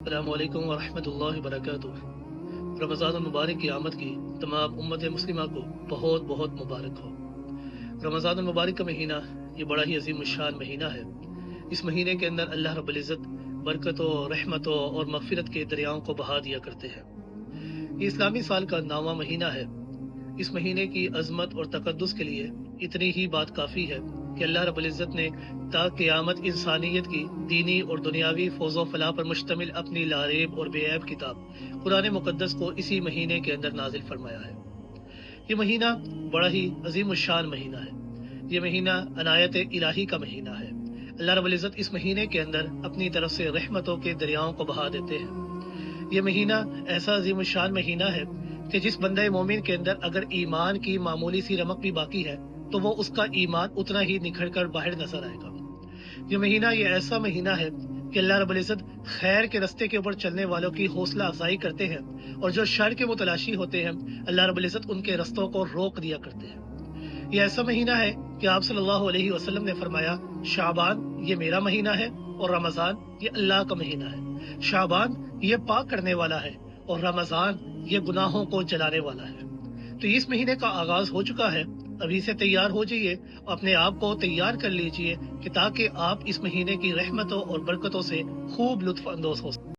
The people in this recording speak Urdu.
السلام علیکم ورحمۃ اللہ وبرکاتہ۔ رمضان المبارک کی آمد کی تمام امت مسلمہ کو بہت بہت مبارک ہو۔ رمضان المبارک کا مہینہ یہ بڑا ہی عظیم الشان مہینہ ہے۔ اس مہینے کے اندر اللہ رب العزت برکتوں، رحمتوں اور مغفرت کے دریاؤں کو بہا دیا کرتے ہیں۔ یہ اسلامی سال کا 9واں مہینہ ہے۔ اس مہینے کی عظمت اور تقدس کے لیے اتنی ہی بات کافی ہے کہ اللہ رب العزت نے تا قیامت انسانیت کی دینی اور دنیاوی فوز و فلاح پر مشتمل اپنی لاریب اور بے عیب کتاب قرآن مقدس کو اسی مہینے کے اندر نازل فرمایا ہے۔ یہ مہینہ بڑا ہی عظیم الشان مہینہ ہے۔ یہ مہینہ عنایت الہی کا مہینہ ہے۔ اللہ رب العزت اس مہینے کے اندر اپنی طرف سے رحمتوں کے دریاؤں کو بہا دیتے ہیں۔ یہ مہینہ ایسا عظیم الشان مہینہ ہے کہ جس بندہ مومن کے اندر اگر ایمان کی معمولی سی رمق بھی باقی ہے تو وہ اس کا ایمان اتنا ہی نکھر کر باہر نظر آئے گا۔ یہ ایسا مہینہ ہے کہ اللہ رب العزت خیر کے رستے کے اوپر چلنے والوں کی حوصلہ افزائی کرتے ہیں، اور جو شر کے متلاشی ہوتے ہیں اللہ رب العزت ان کے رستوں کو روک دیا کرتے ہیں۔ یہ ایسا مہینہ ہے کہ آپ صلی اللہ علیہ وسلم نے فرمایا، شعبان یہ میرا مہینہ ہے اور رمضان یہ اللہ کا مہینہ ہے۔ شعبان یہ پاک کرنے والا ہے اور رمضان یہ گناہوں کو جلانے والا ہے۔ تو اس مہینے کا آغاز ہو چکا ہے، ابھی سے تیار ہو جائیے، اپنے آپ کو تیار کر لیجئے کہ تاکہ آپ اس مہینے کی رحمتوں اور برکتوں سے خوب لطف اندوز ہو سکیں۔